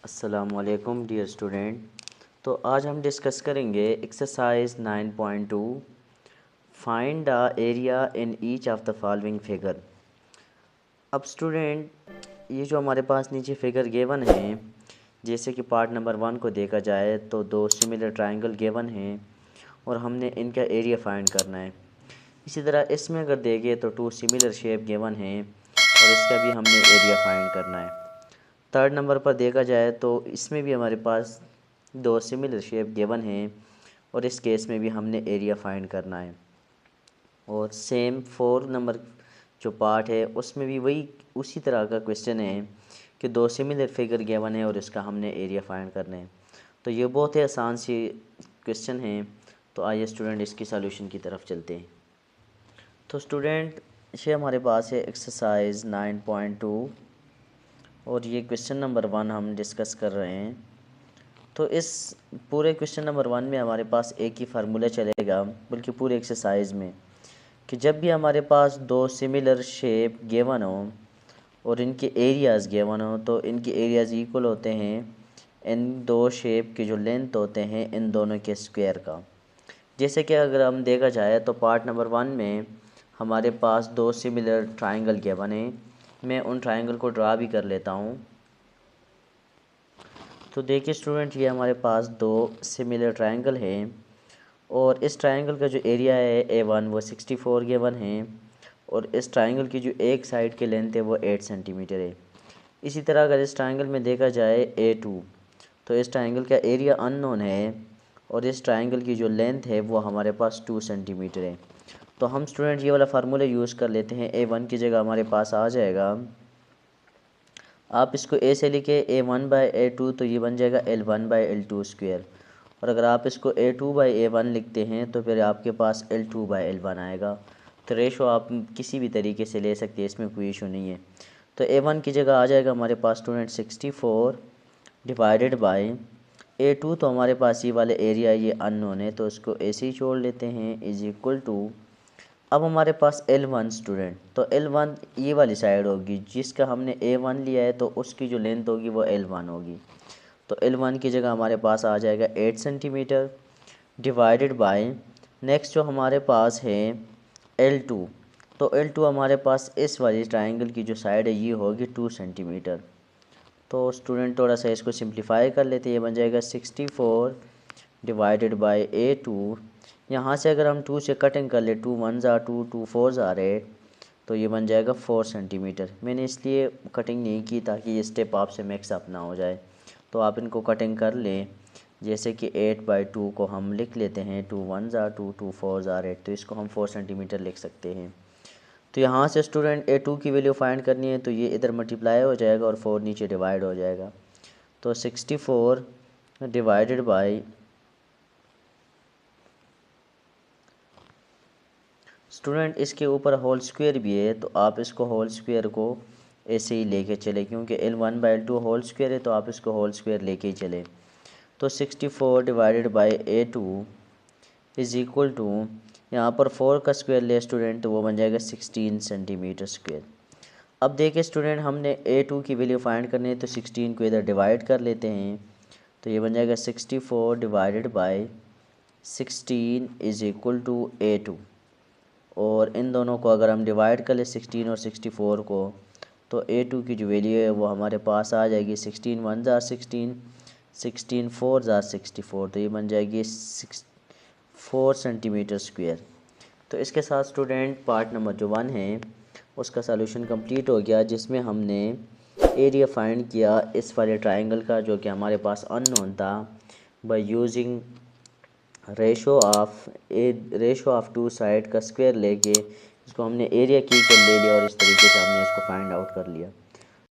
अस्सलामुअलैकुम dear student. तो आज हम डिस्कस करेंगे exercise 9.2 find the area in each of the following figure. अब स्टूडेंट ये जो हमारे पास नीचे फिगर गिवन है, जैसे कि पार्ट नंबर 1 को देखा जाए तो दो सिमिलर ट्रायंगल गिवन हैं और हमने इनका एरिया फाइंड करना है। इसी तरह इसमें अगर देखें तो टू सिमिलर शेप गिवन हैं और इसका भी हमने एरिया फाइंड करना है। थर्ड नंबर पर देखा जाए तो इसमें भी हमारे पास दो सिमिलर शेप गिवन हैं और इस केस में भी हमने एरिया फाइंड करना है। और सेम 4 नंबर जो पार्ट है उसमें भी वही उसी तरह का क्वेश्चन है कि दो सिमिलर फिगर गिवन है और इसका हमने एरिया फाइंड करना है। तो ये बहुत ही आसान सी क्वेश्चन है। तो आइए स्टूडेंट इसकी सॉल्यूशन की तरफ चलते हैं। तो स्टूडेंट ये हमारे पास है एक्सरसाइज 9.2 और ये क्वेश्चन नंबर 1 हम डिस्कस कर रहे हैं। तो इस पूरे क्वेश्चन नंबर 1 में हमारे पास एक ही फार्मूला चलेगा, बल्कि पूरे एक्सरसाइज में, कि जब भी हमारे पास दो सिमिलर शेप गिवन हो और इनके एरियाज़ गिवन हो तो इनके एरियाज़ इक्वल होते हैं इन दो शेप के जो लेंथ होते हैं इन दोनों के स्क्वायर का। जैसे कि अगर हम देखा जाए तो पार्ट नंबर 1 में हमारे पास दो सिमिलर ट्रायंगल गिवन है। मैं उन ट्रायंगल को ड्रा भी कर लेता हूँ। तो देखिए स्टूडेंट, ये हमारे पास दो सिमिलर ट्रायंगल हैं और इस ट्रायंगल का जो एरिया है A1 वो 64 गिवन है और इस ट्रायंगल की जो एक साइड की लेंथ है वो 8 सेंटीमीटर है। इसी तरह अगर इस ट्रायंगल में देखा जाए A2, तो इस ट्रायंगल का एरिया अननोन है और इस ट्रायंगल की जो लेंथ है वो हमारे पास 2 सेंटीमीटर है। तो हम स्टूडेंट ये वाला फार्मूला यूज़ कर लेते हैं। A1 की जगह हमारे पास आ जाएगा, आप इसको ए से लिखे A1/A2 तो ये बन जाएगा L1/L2 स्क्वायर। और अगर आप इसको A2/A1 लिखते हैं तो फिर आपके पास L2/L1 आएगा। तो रेशो आप किसी भी तरीके से ले सकते हैं, इसमें कोई इशू नहीं है। तो A1 की जगह आ जाएगा हमारे पास स्टूडेंट 64 डिवाइडेड बाई A2, तो हमारे पास ये वाले एरिया ये अननोन है तो इसको ऐसे ही छोड़ लेते हैं, इज इक्वल टू। अब हमारे पास L1 स्टूडेंट, तो L1 ये वाली साइड होगी जिसका हमने A1 लिया है तो उसकी जो लेंथ होगी वो L1 होगी। तो L1 की जगह हमारे पास आ जाएगा 8 सेंटीमीटर डिवाइडेड बाय नेक्स्ट जो हमारे पास है L2, तो L2 हमारे पास इस वाली ट्रायंगल की जो साइड है ये होगी 2 सेंटीमीटर। तो स्टूडेंट थोड़ा सा इसको सिंप्लीफाई कर लेते हैं, ये बन जाएगा 64 डिवाइडेड बाय A2। यहाँ से अगर हम 2 से कटिंग कर ले, 2 1 ज़ा 2 2 4 ज़ा 8, तो ये बन जाएगा 4 सेंटीमीटर। मैंने इसलिए कटिंग नहीं की ताकि ये स्टेप आपसे मिक्स अप ना हो जाए। तो आप इनको कटिंग कर लें, जैसे कि 8/2 को हम लिख लेते हैं 2 1 ज़ा 2 2 4 ज़ा 8, तो इसको हम 4 सेंटीमीटर लिख सकते हैं। तो यहाँ से स्टूडेंट A2 की वैल्यू फाइंड करनी है तो ये इधर मल्टीप्लाई हो जाएगा और 4 नीचे डिवाइड हो जाएगा। तो 64 डिवाइडेड बाई स्टूडेंट इसके ऊपर होल स्क्वायर भी है तो आप इसको होल स्क्वायर को ऐसे ही लेके चले, क्योंकि L1/L2 होल स्क्वायर है तो आप इसको होल स्क्वायर लेके ही चले। तो 64 divided by A2 is equal to, यहाँ पर 4 का स्क्वायर ले स्टूडेंट तो वो बन जाएगा 16 सेंटीमीटर स्क्वायर। अब देखिए स्टूडेंट, हमने A2 की वैल्यू फाइंड करनी है तो 16 को इधर डिवाइड कर लेते हैं, तो ये बन जाएगा 64 divided by 16 is equal to A2। और इन दोनों को अगर हम डिवाइड कर ले 16 और 64 को, तो A2 की जो वैल्यू है वो हमारे पास आ जाएगी 16 1 ज़ा 16, 16 4 ज़ा 64, तो ये बन जाएगी 4 सेंटीमीटर स्क्वायर। तो इसके साथ स्टूडेंट पार्ट नंबर जो 1 है उसका सलूशन कंप्लीट हो गया, जिसमें हमने एरिया फाइंड किया इस वाले ट्रायंगल का जो कि हमारे पास अननोन था, by using ratio of two side का स्क्वायर लेके इसको हमने एरिया की कर ले लिया और इस तरीके से हमने इसको फाइंड आउट कर लिया।